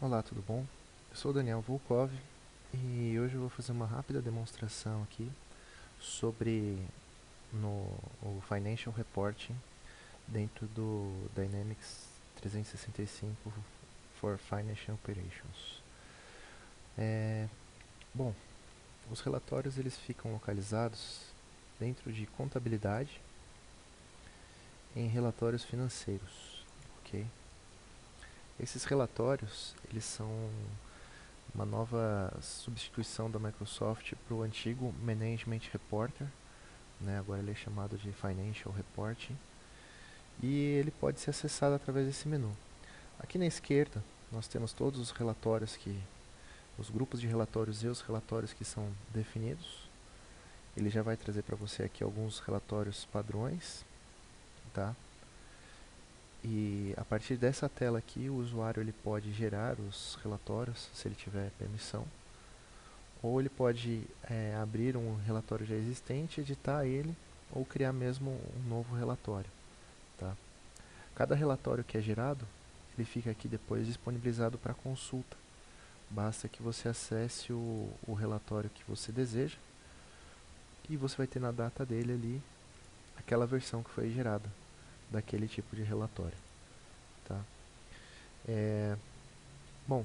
Olá, tudo bom? Eu sou o Daniel Volkov e hoje eu vou fazer uma rápida demonstração aqui sobre o Financial Reporting dentro do Dynamics 365 for Financial Operations. É, bom, os relatórios eles ficam localizados dentro de contabilidade em relatórios financeiros, ok? Esses relatórios eles são uma nova substituição da Microsoft para o antigo Management Reporter, né? Agora ele é chamado de Financial Reporting, e ele pode ser acessado através desse menu. Aqui na esquerda nós temos todos os relatórios os grupos de relatórios e os relatórios que são definidos. Ele já vai trazer para você aqui alguns relatórios padrões, tá? E a partir dessa tela aqui, o usuário ele pode gerar os relatórios, se ele tiver permissão, ou ele pode abrir um relatório já existente, editar ele, ou criar mesmo um novo relatório. Tá? Cada relatório que é gerado, ele fica aqui depois disponibilizado para consulta. Basta que você acesse o relatório que você deseja e você vai ter na data dele ali aquela versão que foi gerada daquele tipo de relatório. Tá? É, bom,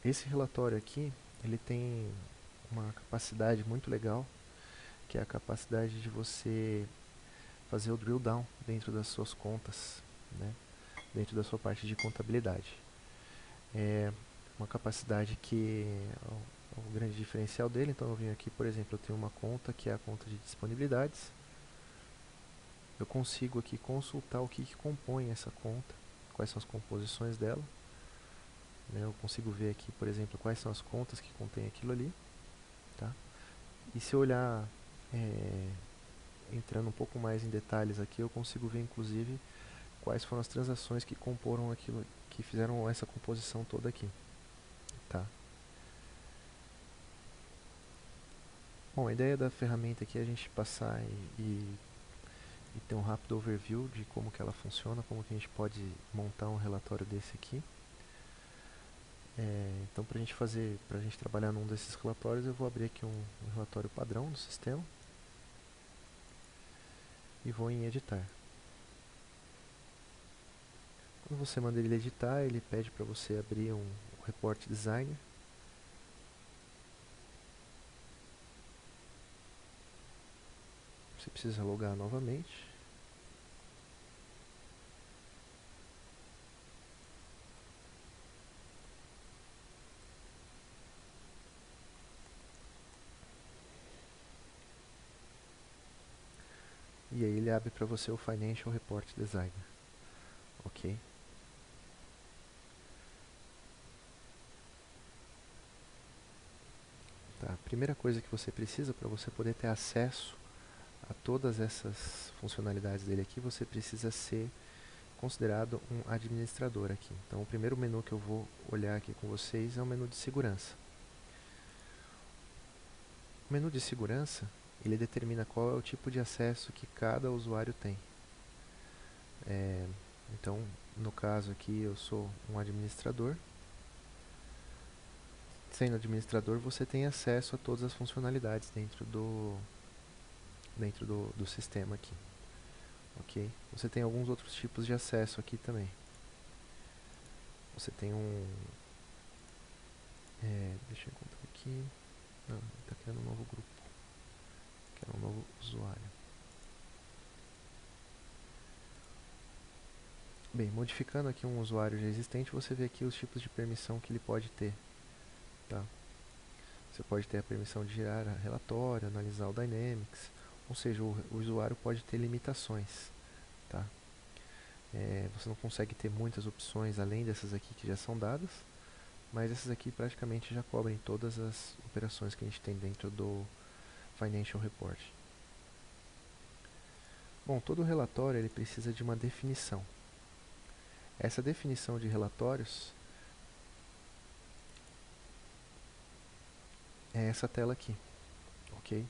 esse relatório aqui ele tem uma capacidade muito legal, que é a capacidade de você fazer o drill down dentro das suas contas, né? Dentro da sua parte de contabilidade. É uma capacidade que é o grande diferencial dele. Então eu venho aqui, por exemplo, eu tenho uma conta que é a conta de disponibilidades. Eu consigo aqui consultar o que compõe essa conta, quais são as composições dela, né? Eu consigo ver aqui, por exemplo, quais são as contas que contém aquilo ali, tá? E se eu olhar entrando um pouco mais em detalhes aqui, eu consigo ver inclusive quais foram as transações que comporam aquilo, que fizeram essa composição toda aqui, tá? Bom, a ideia da ferramenta aqui é a gente passar e ter um rápido overview de como que ela funciona, como que a gente pode montar um relatório desse aqui. Então, para a gente trabalhar num desses relatórios, eu vou abrir aqui um relatório padrão do sistema e vou em editar. Quando você manda ele editar, ele pede para você abrir um report designer. Você precisa logar novamente. E aí ele abre para você o Financial Report Designer. Ok? Tá. A primeira coisa que você precisa para você poder ter acesso a todas essas funcionalidades dele aqui, você precisa ser considerado um administrador aqui. Então, o primeiro menu que eu vou olhar aqui com vocês é o menu de segurança. O menu de segurança, ele determina qual é o tipo de acesso que cada usuário tem. Então, no caso aqui, eu sou um administrador. Sendo administrador, você tem acesso a todas as funcionalidades dentro do sistema aqui. Ok? Você tem alguns outros tipos de acesso aqui também. Você tem deixa eu encontrar aqui. Não, está criando um novo grupo. Quero um novo usuário. Bem, modificando aqui um usuário já existente, você vê aqui os tipos de permissão que ele pode ter. Tá? Você pode ter a permissão de gerar relatório, analisar o Dynamics, ou seja, o usuário pode ter limitações. Tá? Você não consegue ter muitas opções além dessas aqui que já são dadas, mas essas aqui praticamente já cobrem todas as operações que a gente tem dentro do Financial Report. Bom, todo relatório ele precisa de uma definição. Essa definição de relatórios é essa tela aqui, ok?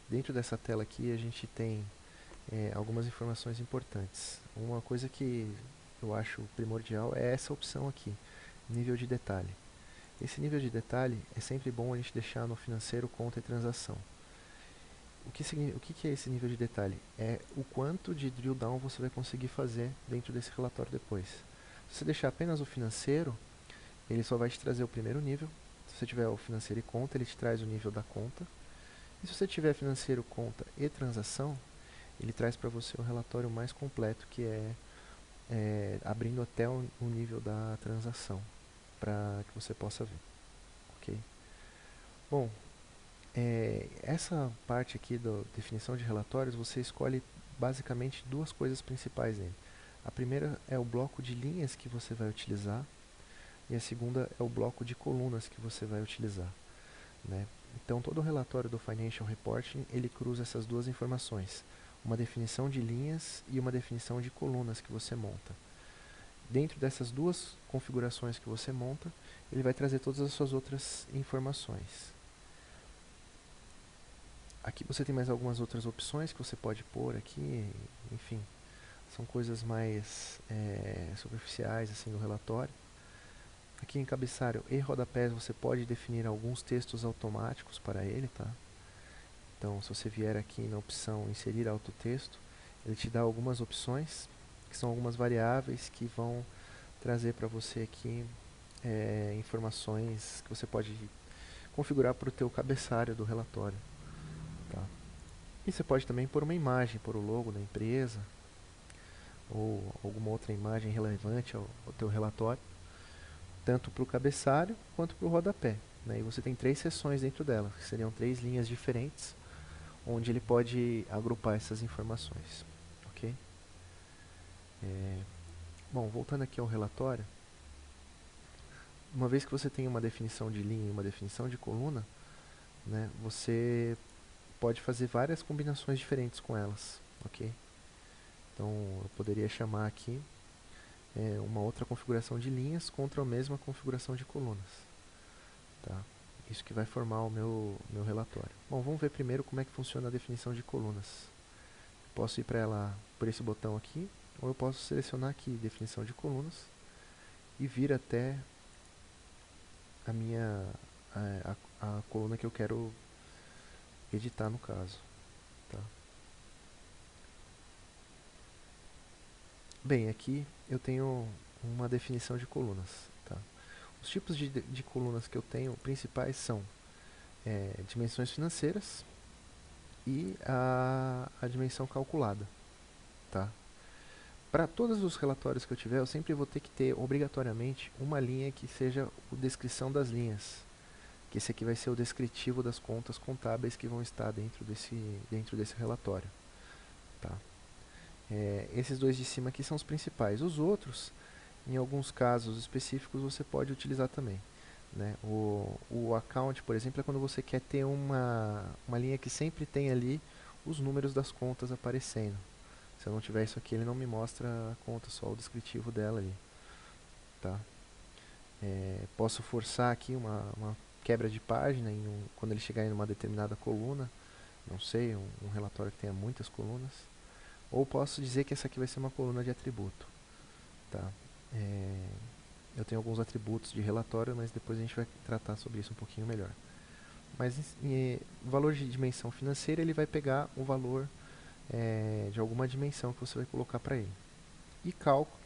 Dentro dessa tela aqui a gente tem algumas informações importantes. Uma coisa que eu acho primordial é essa opção aqui, nível de detalhe. Esse nível de detalhe é sempre bom a gente deixar no financeiro, conta e transação. O que é esse nível de detalhe? É o quanto de drill down você vai conseguir fazer dentro desse relatório depois. Se você deixar apenas o financeiro, ele só vai te trazer o primeiro nível. Se você tiver o financeiro e conta, ele te traz o nível da conta. E se você tiver financeiro, conta e transação, ele traz para você o relatório mais completo, que abrindo até o nível da transação, para que você possa ver. Ok? Bom, essa parte aqui da definição de relatórios, você escolhe basicamente duas coisas principais nele. A primeira é o bloco de linhas que você vai utilizar, e a segunda é o bloco de colunas que você vai utilizar, né? Então, todo o relatório do Financial Reporting, ele cruza essas duas informações, uma definição de linhas e uma definição de colunas que você monta. Dentro dessas duas configurações que você monta, ele vai trazer todas as suas outras informações. Aqui você tem mais algumas outras opções que você pode pôr aqui, enfim, são coisas mais superficiais assim do relatório. Aqui em cabeçalho e rodapés você pode definir alguns textos automáticos para ele, tá? Então, se você vier aqui na opção inserir autotexto, ele te dá algumas opções, que são algumas variáveis que vão trazer para você aqui informações que você pode configurar para o teu cabeçalho do relatório, tá? E você pode também pôr uma imagem, pôr o logo da empresa, ou alguma outra imagem relevante ao teu relatório, tanto para o cabeçalho quanto para o rodapé, né? E você tem 3 seções dentro dela, que seriam 3 linhas diferentes, onde ele pode agrupar essas informações, ok? Bom, voltando aqui ao relatório, uma vez que você tem uma definição de linha e uma definição de coluna, né, você pode fazer várias combinações diferentes com elas, ok? Então, eu poderia chamar aqui uma outra configuração de linhas contra a mesma configuração de colunas, tá? Isso que vai formar o meu relatório. Bom, vamos ver primeiro como é que funciona a definição de colunas. Posso ir para ela por esse botão aqui, ou eu posso selecionar aqui definição de colunas e vir até a minha a coluna que eu quero editar no caso, tá? Bem, aqui eu tenho uma definição de colunas, tá? Os tipos de colunas que eu tenho principais são dimensões financeiras e a dimensão calculada, tá? Para todos os relatórios que eu tiver, eu sempre vou ter que ter obrigatoriamente uma linha que seja a descrição das linhas, que esse aqui vai ser o descritivo das contas contábeis que vão estar dentro desse relatório, tá? Esses dois de cima aqui são os principais. Os outros, em alguns casos específicos, você pode utilizar também, né? O account, por exemplo, é quando você quer ter uma linha que sempre tem ali os números das contas aparecendo. Se eu não tiver isso aqui, ele não me mostra a conta, só o descritivo dela ali, tá? Posso forçar aqui uma quebra de página quando ele chegar em uma determinada coluna, não sei, um relatório que tenha muitas colunas. Ou posso dizer que essa aqui vai ser uma coluna de atributo, tá? Eu tenho alguns atributos de relatório, mas depois a gente vai tratar sobre isso um pouquinho melhor. Mas o valor de dimensão financeira, ele vai pegar o valor de alguma dimensão que você vai colocar para ele. E cálculo,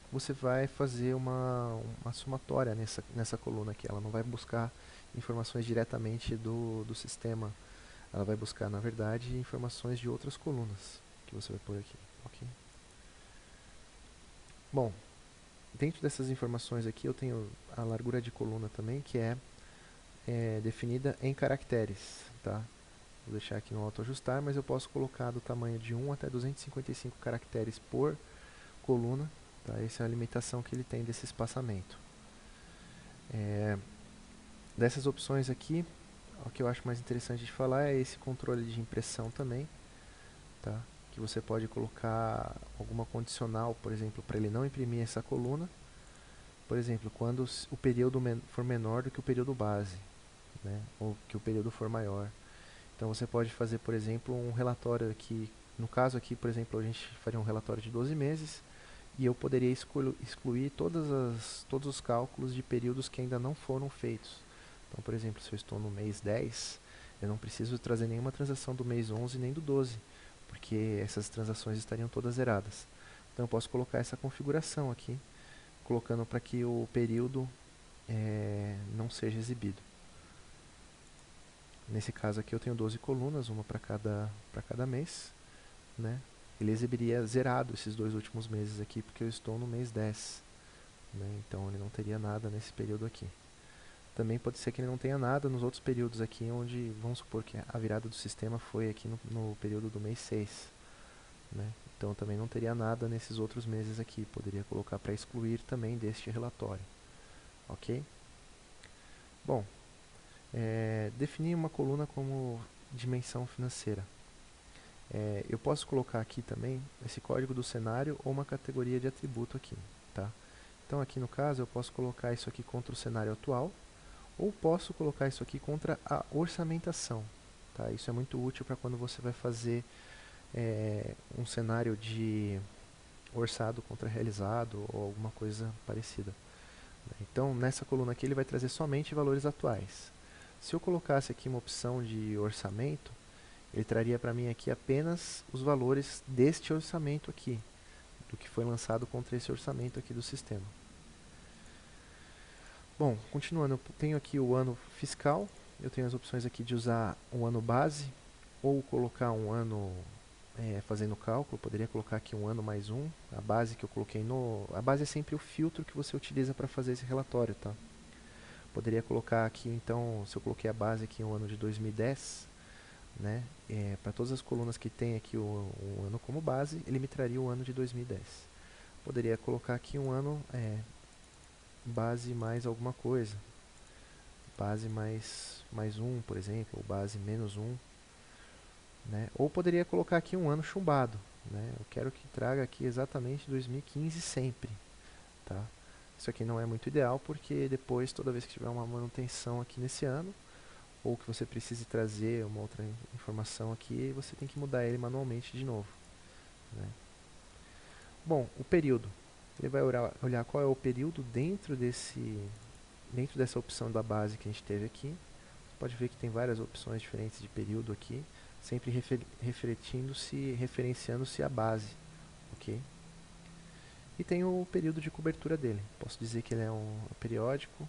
você vai fazer uma somatória nessa coluna aqui. Ela não vai buscar informações diretamente do sistema. Ela vai buscar, na verdade, informações de outras colunas que você vai pôr aqui, ok? Bom, dentro dessas informações aqui eu tenho a largura de coluna também, que é definida em caracteres, tá? Vou deixar aqui no autoajustar, mas eu posso colocar do tamanho de 1 até 255 caracteres por coluna, tá? Essa é a limitação que ele tem desse espaçamento. Dessas opções aqui, o que eu acho mais interessante de falar é esse controle de impressão também, tá? Que você pode colocar alguma condicional, por exemplo, para ele não imprimir essa coluna. Por exemplo, quando o período for menor do que o período base, né? Ou que o período for maior. Então você pode fazer, por exemplo, um relatório aqui. No caso aqui, por exemplo, a gente faria um relatório de 12 meses e eu poderia excluir todos os cálculos de períodos que ainda não foram feitos. Então, por exemplo, se eu estou no mês 10, eu não preciso trazer nenhuma transação do mês 11 nem do 12, porque essas transações estariam todas zeradas. Então, eu posso colocar essa configuração aqui, colocando para que o período não seja exibido. Nesse caso aqui eu tenho 12 colunas, uma para cada mês, né? Ele exibiria zerado esses dois últimos meses aqui, porque eu estou no mês 10, né? Então ele não teria nada nesse período aqui. Também pode ser que ele não tenha nada nos outros períodos aqui, onde, vamos supor que a virada do sistema foi aqui no período do mês 6, né? Então também não teria nada nesses outros meses aqui, poderia colocar para excluir também deste relatório, ok? Bom, definir uma coluna como dimensão financeira. Eu posso colocar aqui também esse código do cenário ou uma categoria de atributo aqui, tá? Então aqui no caso eu posso colocar isso aqui contra o cenário atual, ou posso colocar isso aqui contra a orçamentação, tá? Isso é muito útil para quando você vai fazer um cenário de orçado contra realizado ou alguma coisa parecida. Então nessa coluna aqui ele vai trazer somente valores atuais. Se eu colocasse aqui uma opção de orçamento, ele traria para mim aqui apenas os valores deste orçamento aqui, do que foi lançado contra esse orçamento aqui do sistema. Bom, continuando, eu tenho aqui o ano fiscal, eu tenho as opções aqui de usar um ano base, ou colocar um ano fazendo cálculo, poderia colocar aqui um ano mais um, a base que eu coloquei a base é sempre o filtro que você utiliza para fazer esse relatório, tá? Poderia colocar aqui, então, se eu coloquei a base aqui um ano de 2010, né, para todas as colunas que tem aqui o ano como base, ele me traria o ano de 2010. Poderia colocar aqui um ano base mais alguma coisa, base mais um, por exemplo, ou base menos um, né? Ou poderia colocar aqui um ano chumbado, né? Eu quero que traga aqui exatamente 2015 sempre, tá? Isso aqui não é muito ideal, porque depois, toda vez que tiver uma manutenção aqui nesse ano, ou que você precise trazer uma outra informação aqui, você tem que mudar ele manualmente de novo, né? Bom, o período. Ele vai olhar qual é o período dentro dessa opção da base que a gente teve aqui. Você pode ver que tem várias opções diferentes de período aqui, sempre referenciando-se à base, ok? E tem o período de cobertura dele. Posso dizer que ele é um periódico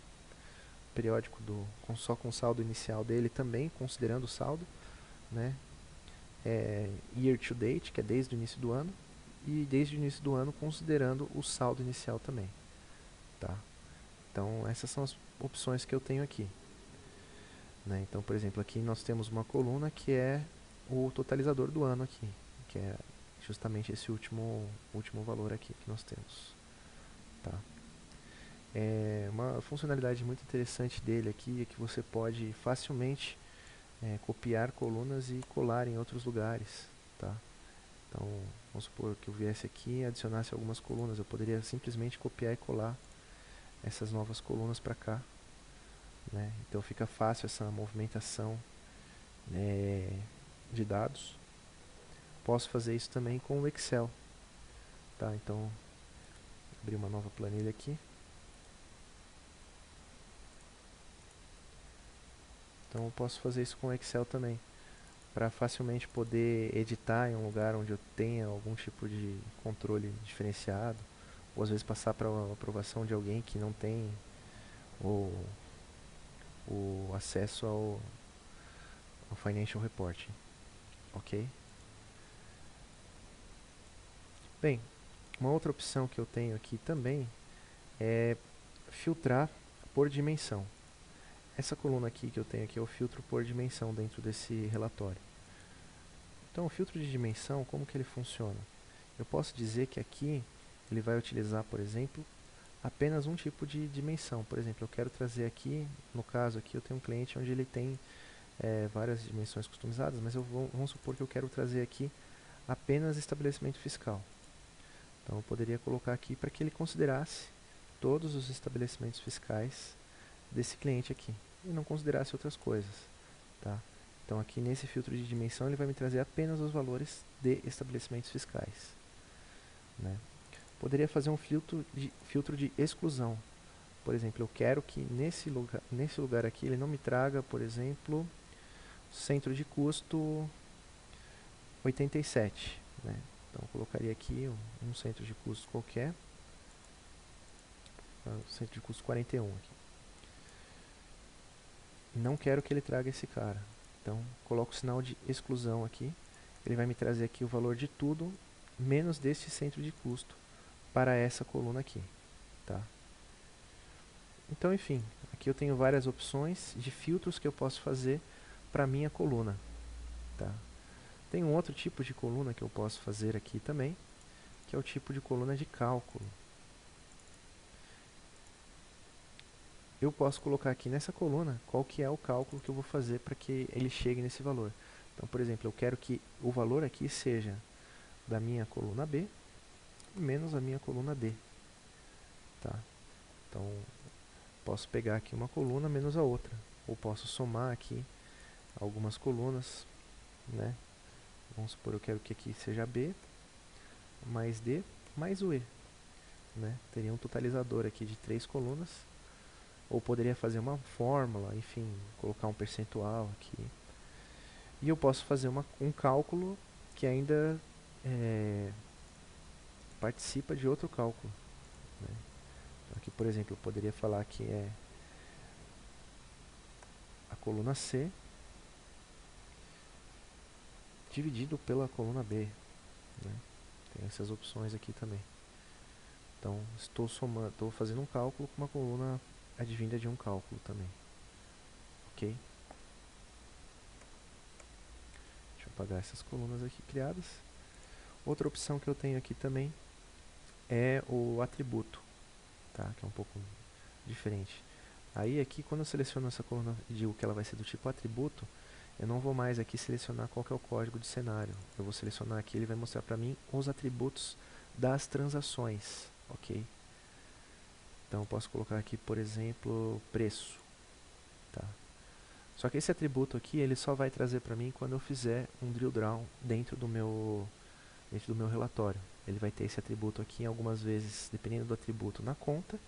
só com o saldo inicial dele também, considerando o saldo, né? Year to date, que é desde o início do ano, e desde o início do ano considerando o saldo inicial também, tá? Então essas são as opções que eu tenho aqui, né? Então, por exemplo, aqui nós temos uma coluna que é o totalizador do ano aqui, que é justamente esse último valor aqui que nós temos, tá? Uma funcionalidade muito interessante dele aqui é que você pode facilmente copiar colunas e colar em outros lugares, tá? Então, vamos supor que eu viesse aqui e adicionasse algumas colunas, eu poderia simplesmente copiar e colar essas novas colunas para cá, né? Então fica fácil essa movimentação de dados. Posso fazer isso também com o Excel, tá? Então, abrir uma nova planilha aqui. Então eu posso fazer isso com o Excel também, para facilmente poder editar em um lugar onde eu tenha algum tipo de controle diferenciado, ou às vezes passar para a aprovação de alguém que não tem o acesso ao Financial Reporting, ok? Bem, uma outra opção que eu tenho aqui também é filtrar por dimensão. Essa coluna aqui que eu tenho aqui é o filtro por dimensão dentro desse relatório. Então, o filtro de dimensão, como que ele funciona? Eu posso dizer que aqui ele vai utilizar, por exemplo, apenas um tipo de dimensão. Por exemplo, eu quero trazer aqui, no caso aqui eu tenho um cliente onde ele tem várias dimensões customizadas, mas vamos supor que eu quero trazer aqui apenas estabelecimento fiscal. Então eu poderia colocar aqui para que ele considerasse todos os estabelecimentos fiscais desse cliente aqui e não considerasse outras coisas, tá? Então aqui nesse filtro de dimensão ele vai me trazer apenas os valores de estabelecimentos fiscais, né? Poderia fazer um filtro de exclusão. Por exemplo, eu quero que nesse lugar aqui ele não me traga, por exemplo, centro de custo 87, né? Então eu colocaria aqui um centro de custo qualquer, centro de custo 41 aqui. Não quero que ele traga esse cara. Então coloco o sinal de exclusão aqui. Ele vai me trazer aqui o valor de tudo menos deste centro de custo para essa coluna aqui, tá? Então, enfim, aqui eu tenho várias opções de filtros que eu posso fazer para minha coluna, tá? Tem um outro tipo de coluna que eu posso fazer aqui também, que é o tipo de coluna de cálculo. Eu posso colocar aqui nessa coluna qual que é o cálculo que eu vou fazer para que ele chegue nesse valor. Então, por exemplo, eu quero que o valor aqui seja da minha coluna B menos a minha coluna D, tá? Então, posso pegar aqui uma coluna menos a outra, ou posso somar aqui algumas colunas, né? Vamos supor, eu quero que aqui seja B mais D mais o E, né? Teria um totalizador aqui de 3 colunas, ou poderia fazer uma fórmula, enfim, colocar um percentual aqui. E eu posso fazer um cálculo que ainda participa de outro cálculo, né? Então aqui, por exemplo, eu poderia falar que é a coluna C dividido pela coluna B, né? Tem essas opções aqui também. Então, estou fazendo um cálculo com uma coluna advinda de um cálculo também. Ok? Deixa eu apagar essas colunas aqui criadas. Outra opção que eu tenho aqui também é o atributo, tá? Que é um pouco diferente. Aí aqui, quando eu seleciono essa coluna e digo que ela vai ser do tipo atributo, eu não vou mais aqui selecionar qual que é o código de cenário. Eu vou selecionar aqui, ele vai mostrar para mim os atributos das transações, ok? Então eu posso colocar aqui, por exemplo, preço, tá? Só que esse atributo aqui, ele só vai trazer para mim quando eu fizer um drill down dentro do meu relatório. Ele vai ter esse atributo aqui algumas vezes, dependendo do atributo, na conta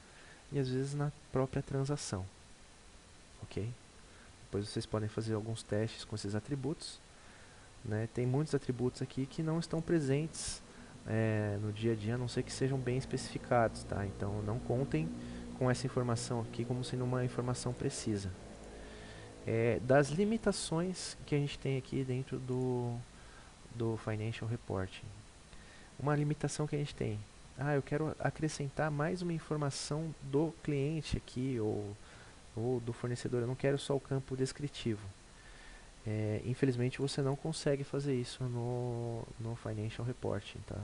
e às vezes na própria transação, ok? Depois vocês podem fazer alguns testes com esses atributos, né? Tem muitos atributos aqui que não estão presentes no dia a dia, a não ser que sejam bem especificados, tá? Então não contem com essa informação aqui como sendo uma informação precisa. Das limitações que a gente tem aqui dentro do Financial Reporting. Uma limitação que a gente tem. Eu quero acrescentar mais uma informação do cliente aqui, ou do fornecedor. Eu não quero só o campo descritivo. Infelizmente você não consegue fazer isso no Financial Reporting, tá?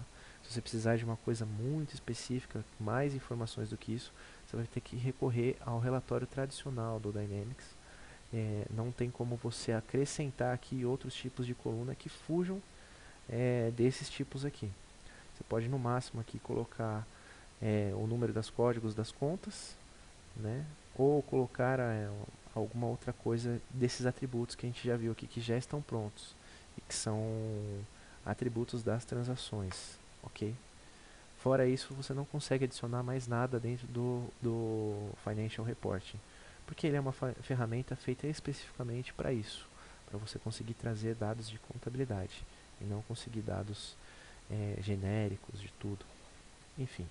Se você precisar de uma coisa muito específica, mais informações do que isso, você vai ter que recorrer ao relatório tradicional do Dynamics. Não tem como você acrescentar aqui outros tipos de coluna que fujam desses tipos aqui. Você pode no máximo aqui colocar o número dos códigos das contas, né? Ou colocar alguma outra coisa desses atributos que a gente já viu aqui, que já estão prontos e que são atributos das transações, ok? Fora isso, você não consegue adicionar mais nada dentro do Financial Reporting, porque ele é uma ferramenta feita especificamente para isso, para você conseguir trazer dados de contabilidade e não conseguir dados genéricos de tudo. Enfim.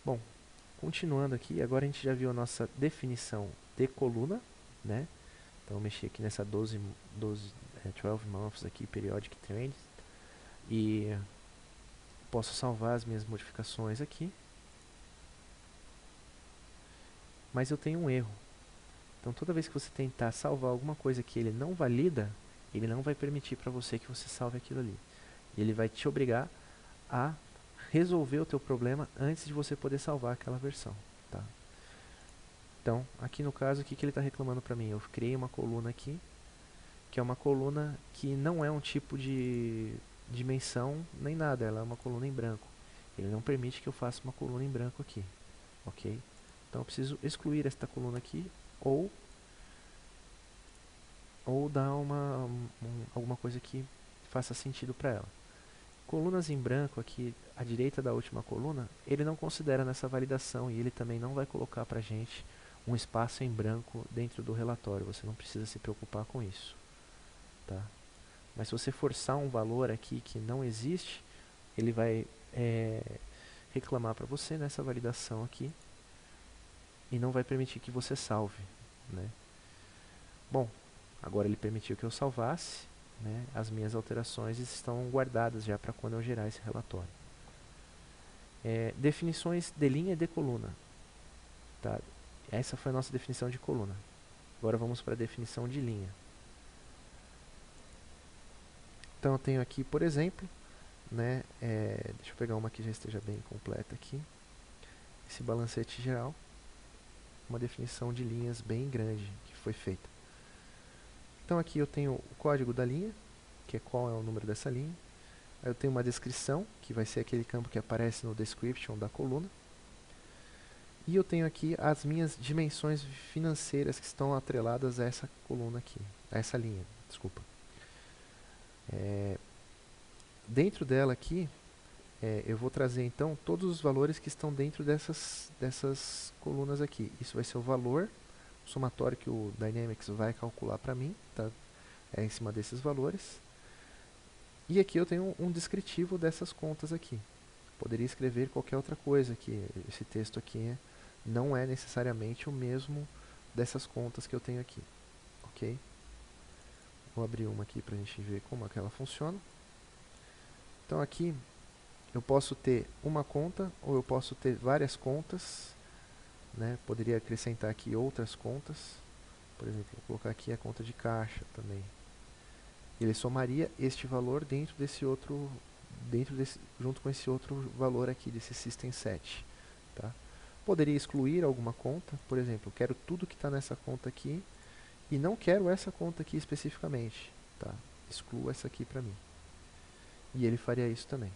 Bom, continuando aqui, agora a gente já viu a nossa definição de coluna, né? Então eu mexi aqui nessa 12 months aqui, periodic trend, e posso salvar as minhas modificações aqui. Mas eu tenho um erro. Então toda vez que você tentar salvar alguma coisa que ele não valida, ele não vai permitir para você que você salve aquilo ali. E ele vai te obrigar a resolver o teu problema antes de você poder salvar aquela versão, tá? Então, aqui no caso, o que ele está reclamando para mim? Eu criei uma coluna aqui, que é uma coluna que não é um tipo de dimensão nem nada, ela é uma coluna em branco. Ele não permite que eu faça uma coluna em branco aqui, ok? Então eu preciso excluir esta coluna aqui, ou dar alguma coisa que faça sentido para ela. Colunas em branco aqui à direita da última coluna, ele não considera nessa validação e ele também não vai colocar para a gente um espaço em branco dentro do relatório. Você não precisa se preocupar com isso, tá? Mas se você forçar um valor aqui que não existe, ele vai reclamar para você nessa validação aqui e não vai permitir que você salve, né? Bom, agora ele permitiu que eu salvasse, né? As minhas alterações estão guardadas já para quando eu gerar esse relatório. Definições de linha e de coluna, tá? Essa foi a nossa definição de coluna. Agora vamos para a definição de linha. Então eu tenho aqui, por exemplo, né, deixa eu pegar uma que já esteja bem completa aqui. Esse balancete geral, uma definição de linhas bem grande que foi feita. Então aqui eu tenho o código da linha, que é qual é o número dessa linha. Aí eu tenho uma descrição, que vai ser aquele campo que aparece no description da coluna. E eu tenho aqui as minhas dimensões financeiras que estão atreladas a essa coluna aqui, a essa linha, desculpa. Dentro dela aqui, eu vou trazer então todos os valores que estão dentro dessas colunas aqui. Isso vai ser o valor somatório que o Dynamics vai calcular para mim, tá? Em cima desses valores. E aqui eu tenho um descritivo dessas contas aqui. Poderia escrever qualquer outra coisa aqui. Esse texto aqui não é necessariamente o mesmo dessas contas que eu tenho aqui, ok? Vou abrir uma aqui para a gente ver como é que ela funciona. Então aqui eu posso ter uma conta ou eu posso ter várias contas, né? Poderia acrescentar aqui outras contas. Por exemplo, vou colocar aqui a conta de caixa também. Ele somaria este valor dentro desse outro, junto com esse outro valor aqui desse system set, tá? Poderia excluir alguma conta, por exemplo, eu quero tudo que está nessa conta aqui e não quero essa conta aqui especificamente, tá? Exclua essa aqui para mim. E ele faria isso também.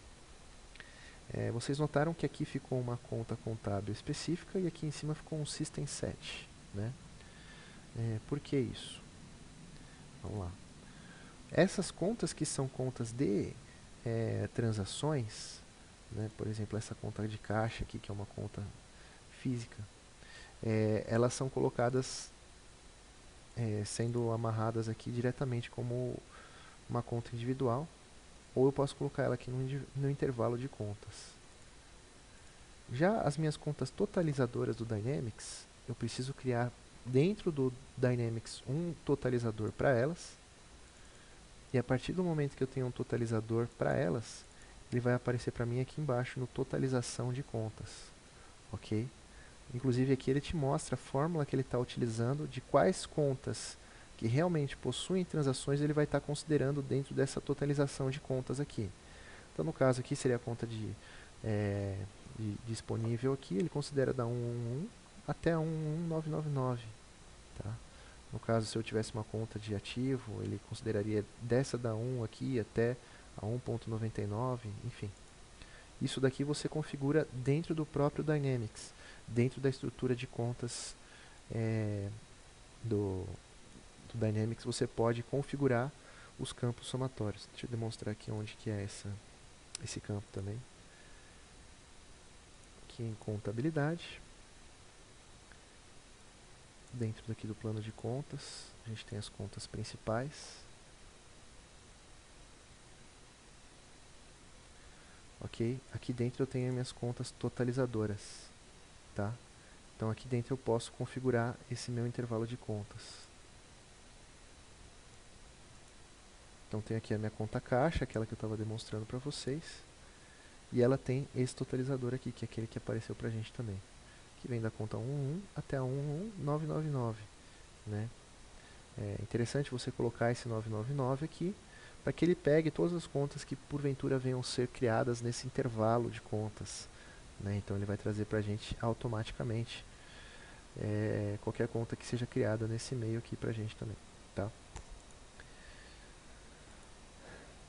Vocês notaram que aqui ficou uma conta contábil específica e aqui em cima ficou um system set, né? Por que isso? Vamos lá. Essas contas que são contas de transações, né? Por exemplo, essa conta de caixa aqui, que é uma conta física, elas são colocadas, sendo amarradas aqui diretamente como uma conta individual, ou eu posso colocar ela aqui no intervalo de contas. Já as minhas contas totalizadoras do Dynamics, eu preciso criar dentro do Dynamics um totalizador para elas, e a partir do momento que eu tenho um totalizador para elas, ele vai aparecer para mim aqui embaixo no totalização de contas, ok? Inclusive aqui ele te mostra a fórmula que ele está utilizando de quais contas que realmente possuem transações ele vai estar considerando dentro dessa totalização de contas aqui. Então no caso aqui seria a conta de disponível aqui, ele considera da 111 até a 11999, tá? No caso, se eu tivesse uma conta de ativo, ele consideraria dessa da 1 aqui até a 1.99, enfim. Isso daqui você configura dentro do próprio Dynamics, dentro da estrutura de contas do Dynamics, você pode configurar os campos somatórios. Deixa eu demonstrar aqui onde que é esse campo também. Aqui em contabilidade. Dentro daqui do plano de contas, a gente tem as contas principais. Ok? Aqui dentro eu tenho as minhas contas totalizadoras, tá? Então aqui dentro eu posso configurar esse meu intervalo de contas. Então tenho aqui a minha conta caixa, aquela que eu estava demonstrando para vocês. E ela tem esse totalizador aqui, que é aquele que apareceu para a gente também. Que vem da conta 11 até a 11999, né? É interessante você colocar esse 999 aqui, para que ele pegue todas as contas que porventura venham ser criadas nesse intervalo de contas, né? Então ele vai trazer para a gente automaticamente qualquer conta que seja criada nesse meio aqui para a gente também, tá?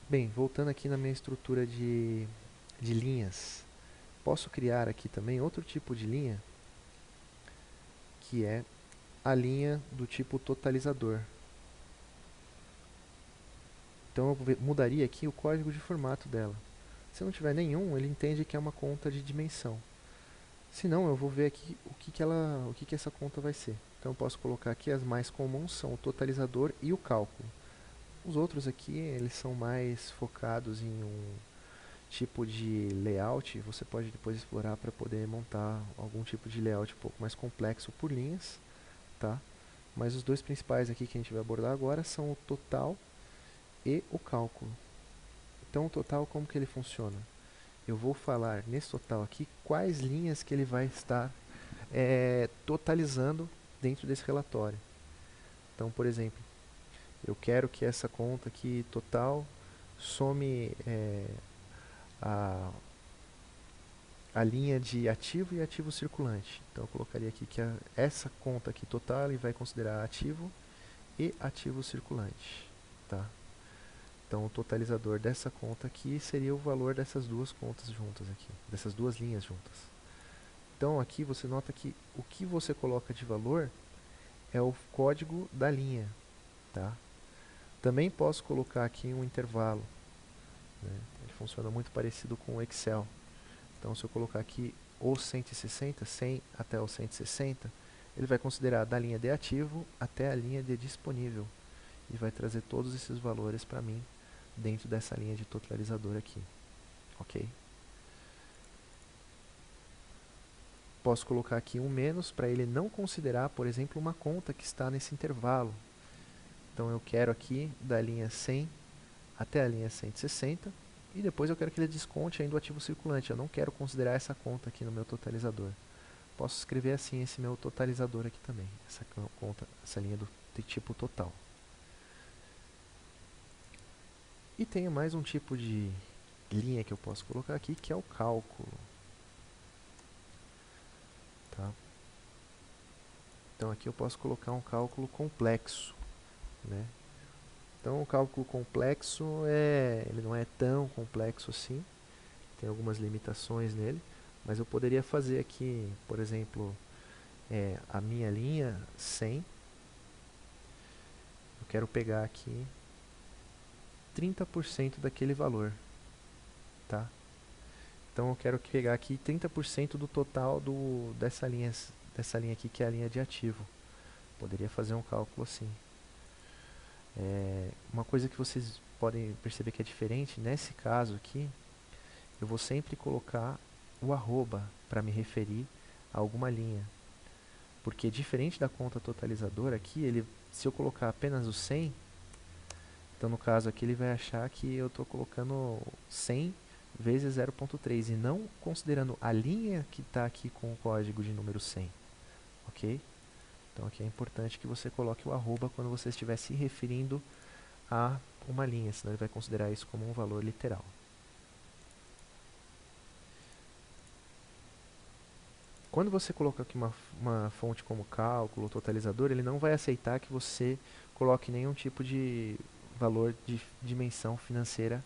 Bem, voltando aqui na minha estrutura de linhas, posso criar aqui também outro tipo de linha, que é a linha do tipo totalizador. Então eu mudaria aqui o código de formato dela. Se não tiver nenhum, ele entende que é uma conta de dimensão. Se não, eu vou ver aqui o que essa conta vai ser. Então eu posso colocar aqui as mais comuns são o totalizador e o cálculo. Os outros aqui, eles são mais focados em um tipo de layout. Você pode depois explorar para poder montar algum tipo de layout um pouco mais complexo por linhas, tá? Mas os dois principais aqui que a gente vai abordar agora são o total e o cálculo. Então o total, como que ele funciona? Eu vou falar nesse total aqui quais linhas que ele vai estar totalizando dentro desse relatório. Então, por exemplo, eu quero que essa conta aqui total some a, a linha de ativo e ativo circulante. Então eu colocaria aqui que essa conta aqui total ele vai considerar ativo e ativo circulante, tá? Então o totalizador dessa conta aqui seria o valor dessas duas contas juntas aqui, dessas duas linhas juntas. Então aqui você nota que o que você coloca de valor é o código da linha, tá? Também posso colocar aqui um intervalo, né? Ele funciona muito parecido com o Excel. Então se eu colocar aqui o 160, 100 até o 160, ele vai considerar da linha de ativo até a linha de disponível e vai trazer todos esses valores para mim dentro dessa linha de totalizador aqui, ok? Posso colocar aqui um menos para ele não considerar, por exemplo, uma conta que está nesse intervalo. Então eu quero aqui da linha 100 até a linha 160 e depois eu quero que ele desconte ainda o ativo circulante. Eu não quero considerar essa conta aqui no meu totalizador. Posso escrever assim esse meu totalizador aqui também, essa conta, essa linha de tipo total. E tenho mais um tipo de linha que eu posso colocar aqui, que é o cálculo. Tá? Então aqui eu posso colocar um cálculo complexo, né? Então o cálculo complexo ele não é tão complexo assim, tem algumas limitações nele, mas eu poderia fazer aqui, por exemplo, a minha linha 100, eu quero pegar aqui 30% daquele valor, tá? Então eu quero pegar aqui 30% do total dessa linha aqui, que é a linha de ativo. Poderia fazer um cálculo assim. Uma coisa que vocês podem perceber que é diferente, nesse caso aqui, eu vou sempre colocar o arroba para me referir a alguma linha. Porque diferente da conta totalizadora aqui, se eu colocar apenas o 100, então no caso aqui ele vai achar que eu estou colocando 100 vezes 0.3 e não considerando a linha que está aqui com o código de número 100, ok? Então aqui é importante que você coloque o arroba quando você estiver se referindo a uma linha, senão ele vai considerar isso como um valor literal. Quando você coloca aqui uma fonte como cálculo, totalizador, ele não vai aceitar que você coloque nenhum tipo de valor de dimensão financeira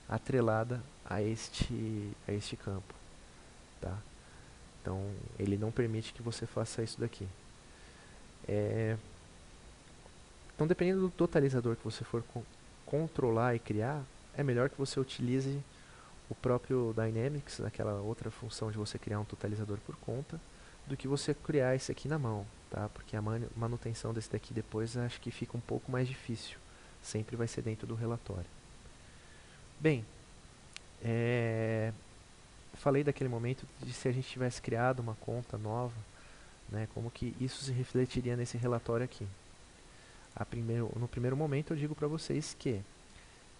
atrelada a este campo, tá? Então, ele não permite que você faça isso daqui. Então, dependendo do totalizador que você for controlar e criar, é melhor que você utilize o próprio Dynamics, aquela outra função de você criar um totalizador por conta, do que você criar esse aqui na mão, tá? Porque a manutenção desse daqui depois acho que fica um pouco mais difícil. Sempre vai ser dentro do relatório. Bem, falei daquele momento de se a gente tivesse criado uma conta nova, né, como que isso se refletiria nesse relatório aqui. No primeiro momento eu digo para vocês que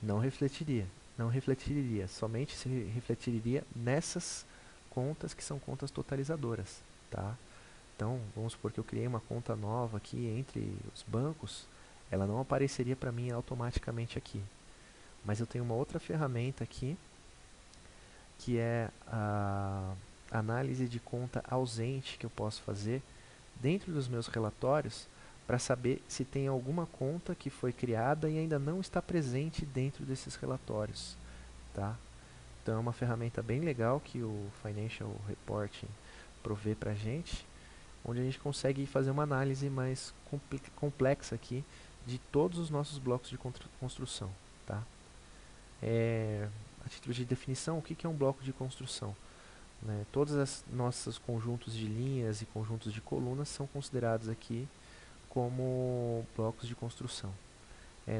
não refletiria. Não refletiria, somente se refletiria nessas contas que são contas totalizadoras, tá? Então, vamos supor que eu criei uma conta nova aqui entre os bancos, ela não apareceria para mim automaticamente aqui. Mas eu tenho uma outra ferramenta aqui, que é a análise de conta ausente que eu posso fazer dentro dos meus relatórios para saber se tem alguma conta que foi criada e ainda não está presente dentro desses relatórios, tá? Então é uma ferramenta bem legal que o Financial Reporting provê para a gente, onde a gente consegue fazer uma análise mais complexa aqui de todos os nossos blocos de construção, tá? a título de definição, o que é um bloco de construção, né? Todos os nossos conjuntos de linhas e conjuntos de colunas são considerados aqui como blocos de construção.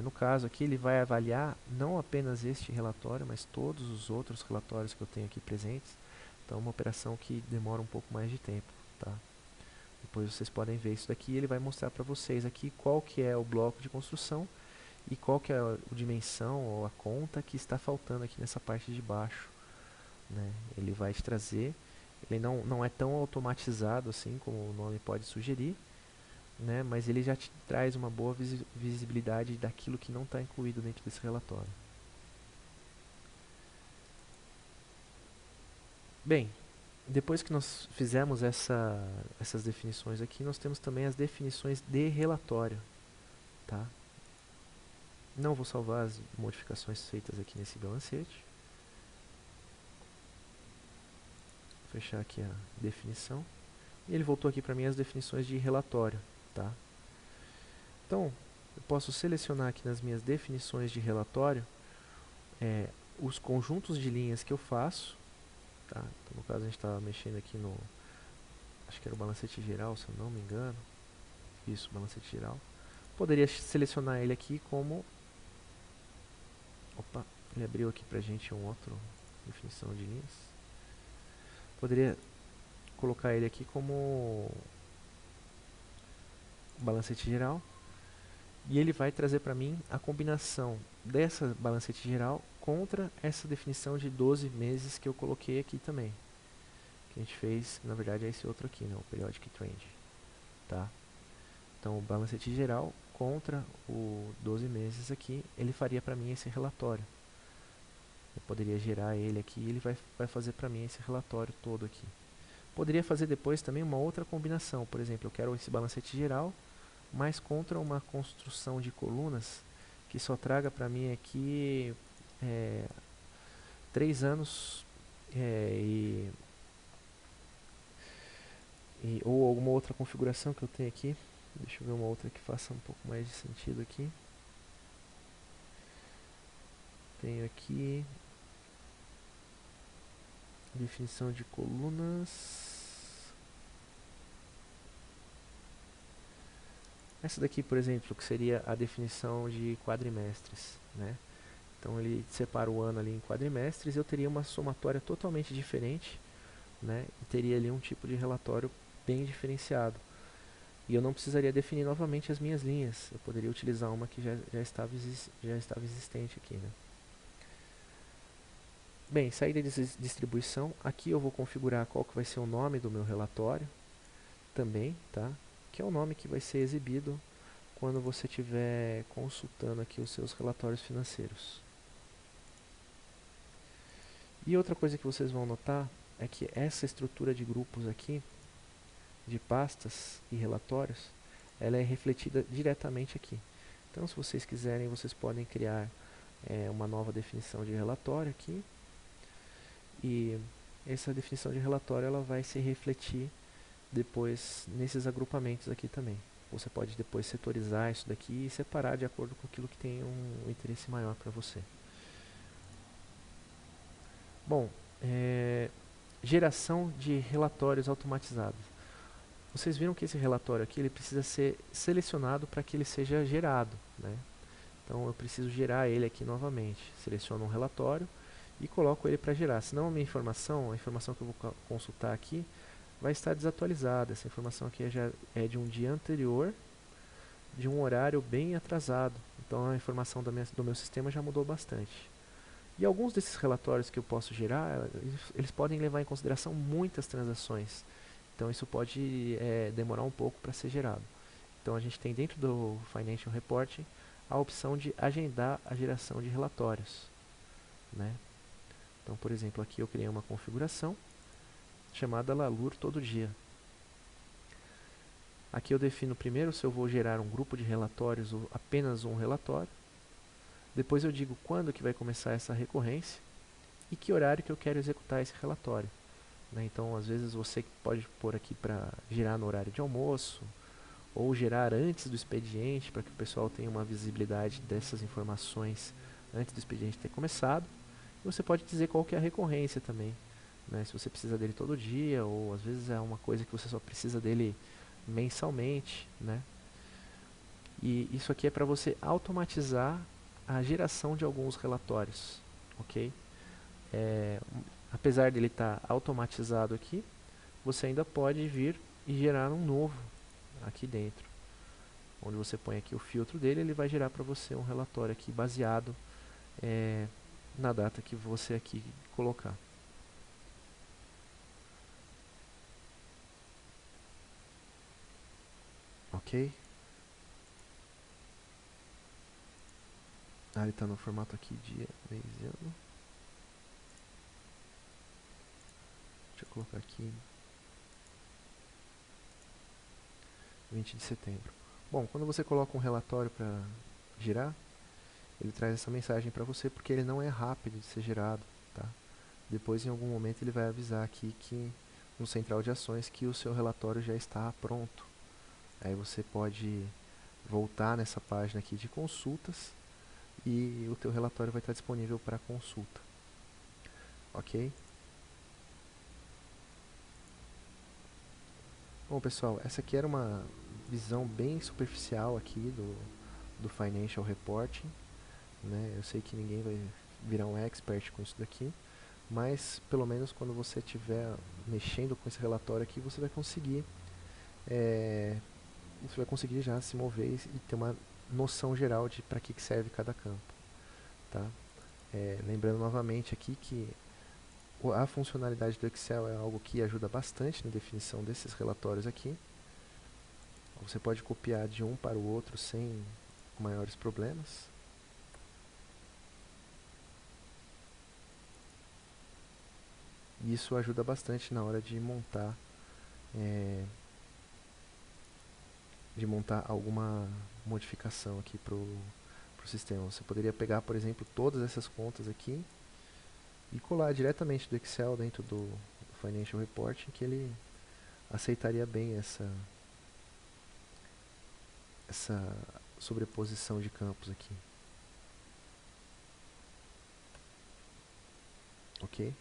No caso aqui, ele vai avaliar não apenas este relatório, mas todos os outros relatórios que eu tenho aqui presentes. Então, é uma operação que demora um pouco mais de tempo, tá? Depois vocês podem ver isso daqui. Ele vai mostrar para vocês aqui qual que é o bloco de construção e qual que é a dimensão ou a conta que está faltando aqui nessa parte de baixo, né? Ele vai te trazer. Ele não é tão automatizado assim como o nome pode sugerir, né? Mas ele já te traz uma boa visibilidade daquilo que não está incluído dentro desse relatório. Bem, depois que nós fizemos essas definições aqui, nós temos também as definições de relatório, tá? Não vou salvar as modificações feitas aqui nesse balancete. Vou fechar aqui a definição. E ele voltou aqui para mim as definições de relatório, tá? Então, eu posso selecionar aqui nas minhas definições de relatório os conjuntos de linhas que eu faço, tá? Então, no caso, a gente está mexendo aqui no... Acho que era o balancete geral, se eu não me engano. Isso, balancete geral. Poderia selecionar ele aqui como... Opa, ele abriu aqui pra gente um outro definição de linhas. Poderia colocar ele aqui como balancete geral. E ele vai trazer para mim a combinação dessa balancete geral contra essa definição de 12 meses que eu coloquei aqui também. Que a gente fez, na verdade é esse outro aqui, né, o Periodic Trend. Tá? Então o balancete geral contra o 12 meses aqui, ele faria para mim esse relatório. Eu poderia gerar ele aqui e ele vai fazer para mim esse relatório todo aqui. Poderia fazer depois também uma outra combinação. Por exemplo, eu quero esse balancete geral, mas contra uma construção de colunas que só traga para mim aqui 3 anos ou alguma outra configuração que eu tenho aqui. Deixa eu ver uma outra que faça um pouco mais de sentido aqui. Tenho aqui definição de colunas. Essa daqui, por exemplo, que seria a definição de quadrimestres, né? Então ele separa o ano ali em quadrimestres, eu teria uma somatória totalmente diferente, né? E teria ali um tipo de relatório bem diferenciado. E eu não precisaria definir novamente as minhas linhas, eu poderia utilizar uma que já estava existente aqui, né? Bem, saída de distribuição, aqui eu vou configurar qual que vai ser o nome do meu relatório também, tá? Que é o nome que vai ser exibido quando você estiver consultando aqui os seus relatórios financeiros. E outra coisa que vocês vão notar é que essa estrutura de grupos aqui, de pastas e relatórios, ela é refletida diretamente aqui. Então, se vocês quiserem, vocês podem criar uma nova definição de relatório aqui. E essa definição de relatório ela vai se refletir depois nesses agrupamentos aqui também. Você pode depois setorizar isso daqui e separar de acordo com aquilo que tem um interesse maior para você. Bom, geração de relatórios automatizados. Vocês viram que esse relatório aqui ele precisa ser selecionado para que ele seja gerado, né? Então eu preciso gerar ele aqui novamente. Seleciono um relatório e coloco ele para gerar. Senão a informação que eu vou consultar aqui, vai estar desatualizada. Essa informação aqui já é de um dia anterior, de um horário bem atrasado. Então a informação do meu sistema já mudou bastante. E alguns desses relatórios que eu posso gerar, eles podem levar em consideração muitas transações. Então isso pode demorar um pouco para ser gerado. Então a gente tem dentro do Financial Reporting a opção de agendar a geração de relatórios, né? Então, por exemplo, aqui eu criei uma configuração chamada Lalur todo dia. Aqui eu defino primeiro se eu vou gerar um grupo de relatórios ou apenas um relatório. Depois eu digo quando que vai começar essa recorrência e que horário que eu quero executar esse relatório, né? Então, às vezes você pode pôr aqui para gerar no horário de almoço ou gerar antes do expediente para que o pessoal tenha uma visibilidade dessas informações antes do expediente ter começado. Você pode dizer qual que é a recorrência também, né? Se você precisa dele todo dia, ou às vezes é uma coisa que você só precisa dele mensalmente, né? E isso aqui é para você automatizar a geração de alguns relatórios, ok? Apesar dele estar automatizado aqui, você ainda pode vir e gerar um novo aqui dentro. Onde você põe aqui o filtro dele, ele vai gerar para você um relatório aqui baseado na data que você aqui colocar. Ok? Ele está no formato aqui dia, mês e ano. Deixa eu colocar aqui 20 de setembro. Bom, quando você coloca um relatório para girar, ele traz essa mensagem para você porque ele não é rápido de ser gerado, tá? Depois, em algum momento, ele vai avisar aqui que no central de ações que o seu relatório já está pronto. Aí você pode voltar nessa página aqui de consultas e o teu relatório vai estar disponível para consulta. Ok? Bom, pessoal, essa aqui era uma visão bem superficial aqui do Financial Reporting, né? Eu sei que ninguém vai virar um expert com isso daqui, mas pelo menos quando você estiver mexendo com esse relatório aqui, você vai conseguir já se mover e ter uma noção geral de para que serve cada campo, tá? Lembrando novamente aqui que a funcionalidade do Excel é algo que ajuda bastante na definição desses relatórios aqui. Você pode copiar de um para o outro sem maiores problemas. E isso ajuda bastante na hora de montar alguma modificação aqui para o sistema. Você poderia pegar, por exemplo, todas essas contas aqui e colar diretamente do Excel dentro do Financial Reporting, que ele aceitaria bem essa sobreposição de campos aqui. Ok?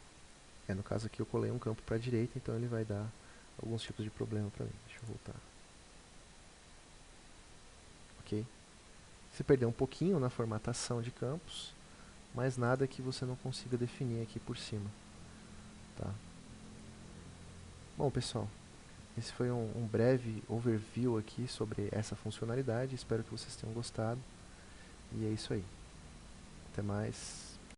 No caso aqui eu colei um campo para a direita, então ele vai dar alguns tipos de problema para mim. Deixa eu voltar. Ok? Você perdeu um pouquinho na formatação de campos, mas nada que você não consiga definir aqui por cima. Tá? Bom, pessoal, esse foi um breve overview aqui sobre essa funcionalidade. Espero que vocês tenham gostado. E é isso aí. Até mais.